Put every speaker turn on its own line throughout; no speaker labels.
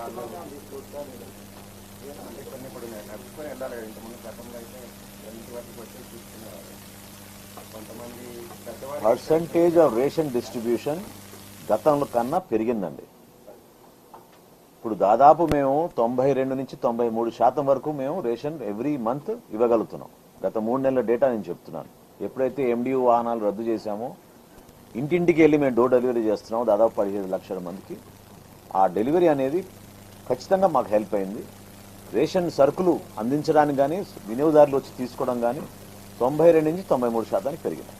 ఇప్పుడు నడుచుకొని వెళ్ళాలి. ఇంతకుముందు గతంలో అయితే ఇంటి వరకు వచ్చి తీసుకునేవారు. కొంతమంది
పర్సంటేజ్ ఆఫ్ రేషన్ డిస్ట్రిబ్యూషన్ గతంలో కన్నా పెరిగిందండి. ఇప్పుడు దాదాపు మేము 92 నుంచి 93% వరకు మేము రేషన్ ఎవ్రీ మంత్ ఇవ్వగలుగుతున్నాం. గత 3 నెలల డేటా నేను చెప్తున్నాను. ఎప్పుడైతే ఎండియూ వాహనాలు రద్దు చేశామో ఇంటింటికి వెళ్ళి మేము డోర్ డెలివరీ చేస్తున్నాం దాదాపు 17 లక్షల మందికి. ఆ డెలివరీ అనేది ఖచ్చితంగా మాకు హెల్ప్ అయింది. రేషన్ సరుకులు అందించడానికి కానీ వినియోగదారులు వచ్చి తీసుకోవడం కానీ 92 నుంచి 93% పెరిగింది.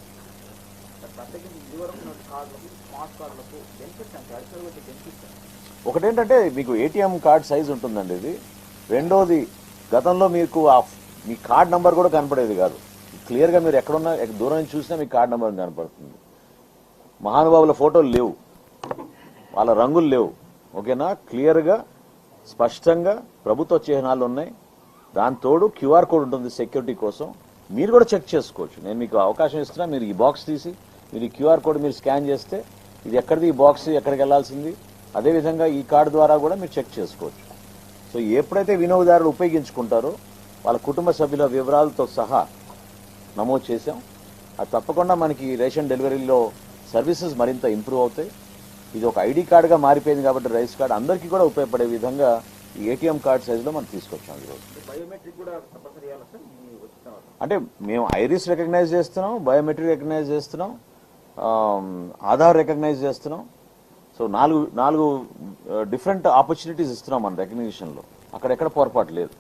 ఒకటేంటంటే మీకు ఏటీఎం కార్డ్ సైజ్ ఉంటుందండి ఇది. రెండోది గతంలో మీకు మీ కార్డ్ నంబర్ కూడా కనపడేది కాదు. క్లియర్గా మీరు ఎక్కడున్నా దూరం నుంచి చూసినా మీ కార్డ్ నంబర్ కనపడుతుంది. మహానుభావుల ఫోటోలు లేవు, వాళ్ళ రంగులు లేవు. ఓకేనా, క్లియర్గా స్పష్టంగా ప్రభుత్వ చిహ్నాలు ఉన్నాయి. దాని తోడు క్యూఆర్ కోడ్ ఉంటుంది సెక్యూరిటీ కోసం. మీరు కూడా చెక్ చేసుకోవచ్చు. నేను మీకు అవకాశం ఇస్తున్నా, మీరు ఈ బాక్స్ తీసి మీరు ఈ క్యూఆర్ కోడ్ మీరు స్కాన్ చేస్తే ఇది ఎక్కడిది, ఈ బాక్స్ ఎక్కడికి వెళ్లాల్సింది, అదేవిధంగా ఈ కార్డు ద్వారా కూడా మీరు చెక్ చేసుకోవచ్చు. సో ఎప్పుడైతే వినియోగదారులు ఉపయోగించుకుంటారో వాళ్ళ కుటుంబ సభ్యుల వివరాలతో సహా నమోదు చేశాం. అది తప్పకుండా మనకి రేషన్ డెలివరీలో సర్వీసెస్ మరింత ఇంప్రూవ్ అవుతాయి. ఇది ఒక ఐడి కార్డుగా మారిపోయింది కాబట్టి రైస్ కార్డు అందరికీ కూడా ఉపయోగపడే విధంగా ఈ ఏటీఎం కార్డ్ సైజులో మనం తీసుకొచ్చాం ఈరోజు. అంటే మేము ఐరిస్ రికగ్నైజ్ చేస్తున్నాం, బయోమెట్రిక్ రికగ్నైజ్ చేస్తున్నాం, ఆధార్ రికగ్నైజ్ చేస్తున్నాం. సో నాలుగు డిఫరెంట్ ఆపర్చునిటీస్ ఇస్తున్నాం మన రికగ్నిషన్లో. అక్కడెక్కడ పొరపాటు లేదు.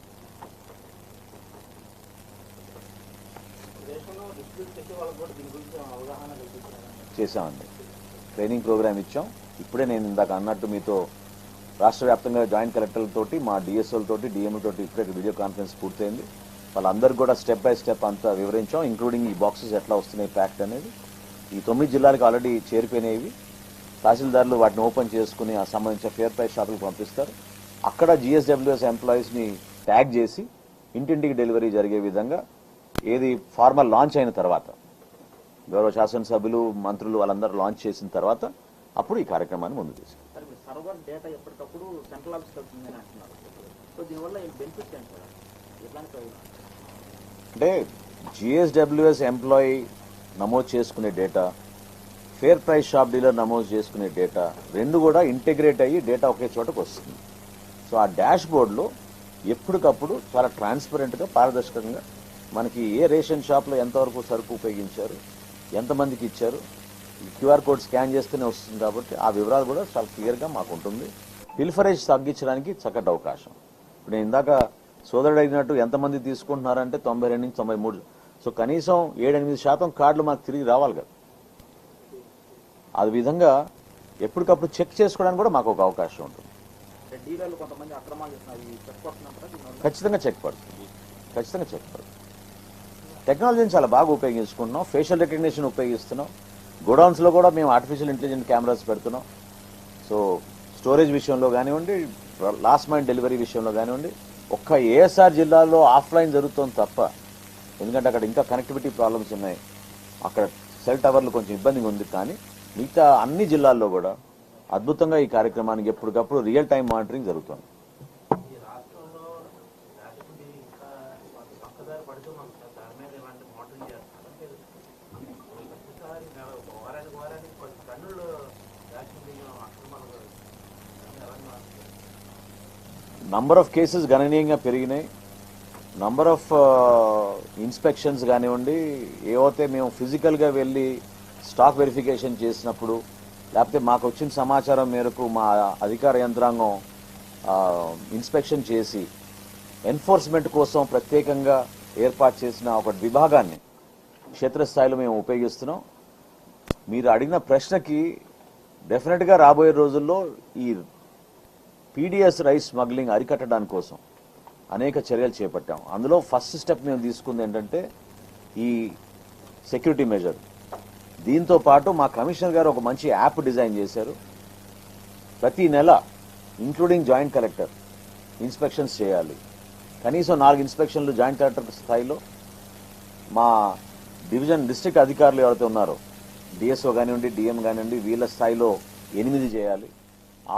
చేశామండి, ట్రైనింగ్ ప్రోగ్రామ్ ఇచ్చాం. ఇప్పుడే నేను ఇందాక అన్నట్టు మీతో రాష్ట్ర వ్యాప్తంగా జాయింట్ కలెక్టర్లతోటి మా డిఎస్ఓలతోటి డిఎంలతోటి ఇప్పుడే వీడియో కాన్ఫరెన్స్ పూర్తయింది. వాళ్ళందరూ కూడా స్టెప్ బై స్టెప్ అంతా వివరించాం, ఇంక్లూడింగ్ ఈ బాక్సెస్ ఎట్లా వస్తున్నాయి ప్యాక్ట్ అనేది. ఈ 9 జిల్లాలకు ఆల్రెడీ చేరిపోయినవి. తహసీల్దారులు వాటిని ఓపెన్ చేసుకుని ఆ సంబంధించిన ఫేర్ ప్రైస్ షాపులకు పంపిస్తారు. అక్కడ జిఎస్డబ్ల్యూఎస్ ఎంప్లాయీస్ని ట్యాగ్ చేసి ఇంటింటికి డెలివరీ జరిగే విధంగా ఏది ఫార్మల్ లాంచ్ అయిన తర్వాత గౌరవ శాసనసభ్యులు మంత్రులు వాళ్ళందరూ లాంచ్ చేసిన తర్వాత అప్పుడు ఈ కార్యక్రమాన్ని ముందు తీసుకుంటారు. అంటే జిఎస్డబ్ల్యూఎస్ ఎంప్లాయీ నమోదు చేసుకునే data, fair price shop dealer నమోదు చేసుకునే డేటా రెండు కూడా ఇంటిగ్రేట్ అయ్యి డేటా ఒకే చోటకు వస్తుంది. సో ఆ డాష్ బోర్డులో ఎప్పటికప్పుడు చాలా ట్రాన్స్పరెంట్గా పారదర్శకంగా మనకి ఏ రేషన్ షాప్లో ఎంతవరకు సరుకు ఉపయోగించారు, ఎంతమందికి ఇచ్చారు, ఈ క్యూఆర్ కోడ్ స్కాన్ చేస్తేనే వస్తుంది. కాబట్టి ఆ వివరాలు కూడా చాలా క్లియర్గా మాకు ఉంటుంది. పిల్ఫరేజ్ తగ్గించడానికి చక్కటి అవకాశం. ఇప్పుడు నేను ఇందాక సోదరుడు అడిగినట్టు ఎంతమంది తీసుకుంటున్నారంటే 92 నుంచి 93. సో కనీసం 7-8% కార్డులు మాకు తిరిగి రావాలి కదా. ఆ విధంగా ఎప్పటికప్పుడు చెక్ చేసుకోవడానికి కూడా మాకు ఒక అవకాశం ఉంటుంది. ఖచ్చితంగా చెక్ పడుతుంది, ఖచ్చితంగా చెక్ పడుతుంది. టెక్నాలజీని చాలా బాగా ఉపయోగించుకుంటున్నాం. Facial recognition ఉపయోగిస్తున్నాం. గోడౌన్స్లో కూడా మేము ఆర్టిఫిషియల్ ఇంటెలిజెంట్ కెమెరాస్ పెడుతున్నాం. సో స్టోరేజ్ విషయంలో కానివ్వండి, లాస్ట్ మైల్ డెలివరీ విషయంలో కానివ్వండి, ఒక్క ఏఎస్ఆర్ జిల్లాలో ఆఫ్లైన్ జరుగుతుంది తప్ప, ఎందుకంటే అక్కడ ఇంకా కనెక్టివిటీ ప్రాబ్లమ్స్ ఉన్నాయి, అక్కడ సెల్ టవర్లు కొంచెం ఇబ్బందిగా ఉంది. కానీ మిగతా అన్ని జిల్లాల్లో కూడా అద్భుతంగా ఈ కార్యక్రమానికి ఎప్పటికప్పుడు రియల్ టైం మానిటరింగ్ జరుగుతుంది. నంబర్ ఆఫ్ కేసెస్ గణనీయంగా పెరిగినాయి. నంబర్ ఆఫ్ ఇన్స్పెక్షన్స్ కానివ్వండి, ఏవైతే మేము ఫిజికల్గా వెళ్ళి స్టాక్ వెరిఫికేషన్ చేసినప్పుడు, లేకపోతే మాకు వచ్చిన సమాచారం మేరకు మా అధికార యంత్రాంగం ఇన్స్పెక్షన్ చేసి ఎన్ఫోర్స్మెంట్ కోసం ప్రత్యేకంగా ఏర్పాటు చేసిన ఒక విభాగాన్ని క్షేత్రస్థాయిలో మేము ఉపయోగిస్తున్నాం. మీరు అడిగిన ప్రశ్నకి డెఫినెట్గా రాబోయే రోజుల్లో ఈ పీడిఎస్ రైస్ స్మగ్లింగ్ అరికట్టడానికి కోసం అనేక చర్యలు చేపట్టాం. అందులో ఫస్ట్ స్టెప్ మేము తీసుకుంది ఏంటంటే ఈ సెక్యూరిటీ మెజర్. దీంతో పాటు మా కమిషనర్ గారు ఒక మంచి యాప్ డిజైన్ చేశారు. ప్రతి నెల ఇంక్లూడింగ్ జాయింట్ కలెక్టర్ ఇన్స్పెక్షన్స్ చేయాలి. కనీసం 4 ఇన్స్పెక్షన్లు జాయింట్ కలెక్టర్ స్థాయిలో, మా డివిజన్ డిస్ట్రిక్ట్ అధికారులు ఎవరైతే ఉన్నారో డిఎస్ఓ కానివ్వండి, డిఎం కానివ్వండి, వీళ్ళ స్థాయిలో 8 చేయాలి.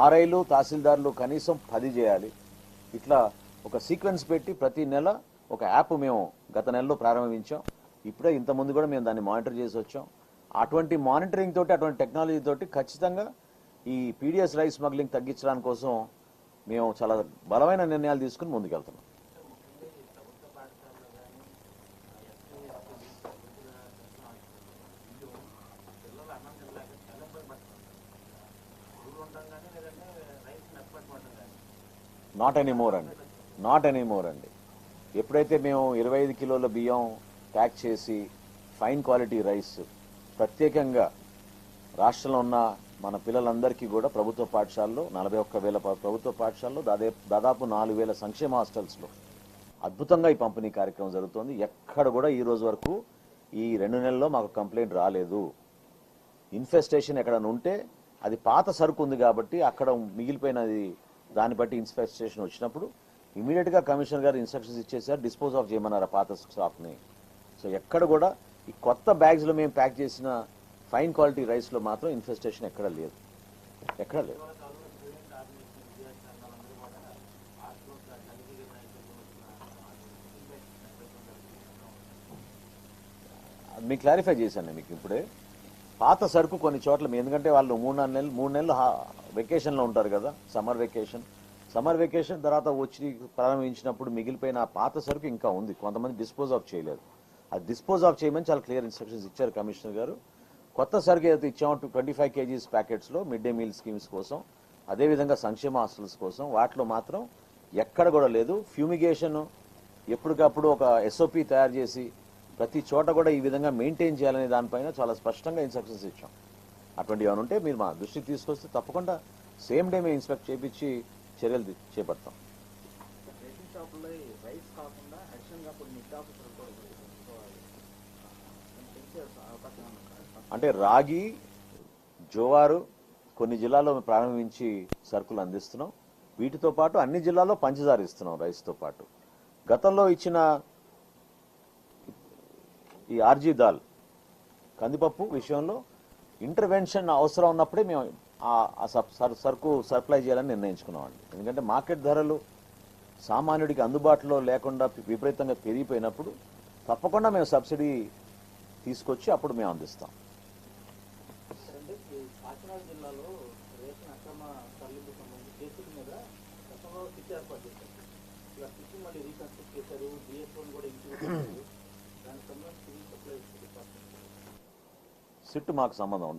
ఆర్ఐలు తహసీల్దార్లు కనీసం 10 చేయాలి. ఇట్లా ఒక సీక్వెన్స్ పెట్టి ప్రతి నెల ఒక యాప్ మేము గత నెలలో ప్రారంభించాం. ఇప్పుడే ఇంతకుముందు కూడా మేము దాన్ని మానిటర్ చేసి వచ్చాం. అటువంటి మానిటరింగ్ తోటి, అటువంటి టెక్నాలజీ తోటి ఖచ్చితంగా ఈ పీడిఎస్ రైస్ స్మగ్లింగ్ తగ్గించడానికి కోసం మేము చాలా బలమైన నిర్ణయాలు తీసుకుని ముందుకెళ్తున్నాం. నాట్ ఎనీమోర్ అండి. ఎప్పుడైతే మేము 25 కిలోల బియ్యం ప్యాక్ చేసి ఫైన్ క్వాలిటీ రైస్ ప్రత్యేకంగా రాష్ట్రంలో ఉన్న మన పిల్లలందరికీ కూడా ప్రభుత్వ పాఠశాలలో 41,000 ప్రభుత్వ పాఠశాలలో దాదాపు 4,000 సంక్షేమ హాస్టల్స్లో అద్భుతంగా ఈ పంపిణీ కార్యక్రమం జరుగుతోంది. ఎక్కడ కూడా ఈ రోజు వరకు ఈ 2 నెలల్లో మాకు కంప్లైంట్ రాలేదు. ఇన్ఫెస్టేషన్ ఎక్కడైనా ఉంటే అది పాత సరుకు ఉంది కాబట్టి అక్కడ మిగిలిపోయినది, దాన్ని బట్టి ఇన్ఫెస్టేషన్ వచ్చినప్పుడు ఇమీడియట్ గా కమిషనర్ గారు ఇన్స్ట్రక్షన్స్ ఇచ్చేసారు, డిస్పోజ్ ఆఫ్ చేయమన్నారు పాత స్టాక్ ని. సో ఎక్కడ కూడా ఈ కొత్త బ్యాగ్స్ లో మేము ప్యాక్ చేసిన ఫైన్ క్వాలిటీ రైస్ లో మాత్రం ఇన్ఫెస్టేషన్ ఎక్కడ లేదు. మీకు క్లారిఫై చేశాను మీకు ఇప్పుడే. పాత సరుకు కొన్ని చోట్ల ఎందుకంటే వాళ్ళు 3 నెలలు వెకేషన్ లో ఉంటారు కదా, సమ్మర్ వెకేషన్ తర్వాత వచ్చి ప్రారంభించినప్పుడు మిగిలిపోయిన ఆ పాత సరుకు ఇంకా ఉంది, కొంతమంది డిస్పోజ్ ఆఫ్ చేయలేదు. అది డిస్పోజ్ ఆఫ్ చేయమని చాలా క్లియర్ ఇన్స్ట్రక్షన్స్ ఇచ్చారు కమిషనర్ గారు. కొత్త సరుకు ఏదైతే ఇచ్చామో 25 కేజీస్ ప్యాకెట్స్ లో మిడ్ డే మీల్ స్కీమ్స్ కోసం, అదేవిధంగా సంక్షేమ హాస్టల్స్ కోసం వాటిలో మాత్రం ఎక్కడ కూడా లేదు. ఫ్యూమిగేషన్ ఎప్పటికప్పుడు ఒక ఎస్ఓపి తయారు చేసి ప్రతి చోట కూడా ఈ విధంగా మెయింటైన్ చేయాలనే దానిపైన చాలా స్పష్టంగా ఇన్స్ట్రక్షన్స్ ఇచ్చాం. అటువంటివి ఏమైనా ఉంటే మీరు మా దృష్టికి తీసుకొస్తే తప్పకుండా సేమ్ డే మేము ఇన్స్పెక్ట్ చేయించి చర్యలు చేపడతాం. అంటే రాగి, జోవారు కొన్ని జిల్లాల్లో ప్రారంభించి సరుకులు అందిస్తున్నాం. వీటితో పాటు అన్ని జిల్లాల్లో పంచదార ఇస్తున్నాం రైస్తో పాటు. గతంలో ఇచ్చిన ఈ ఆర్జీ దాల్ కందిపప్పు విషయంలో ఇంటర్వెన్షన్ అవసరం ఉన్నప్పుడే మేము ఆ సరుకు సప్లై చేయాలని నిర్ణయించుకున్నామండి. ఎందుకంటే మార్కెట్ ధరలు సామాన్యుడికి అందుబాటులో లేకుండా విపరీతంగా పెరిగిపోయినప్పుడు తప్పకుండా మేము సబ్సిడీ తీసుకొచ్చి అప్పుడు మేము అందిస్తాం.
కాకినాడ జిల్లాలో రేషన్ అక్రమ తరలింపు సంబంధించి కేసుల మీద గతంలో సిట్ ఏర్పాటు చేశారు. ఇలా సిట్ మళ్ళీ రీకన్స్ట్రక్ట్ చేశారు, డిఎస్ఓని కూడా ఇంటికి దానికి సంబంధించి సివిల్ సప్లై డిపార్ట్మెంట్
సిట్ మాకు సంబంధం ఉండదు.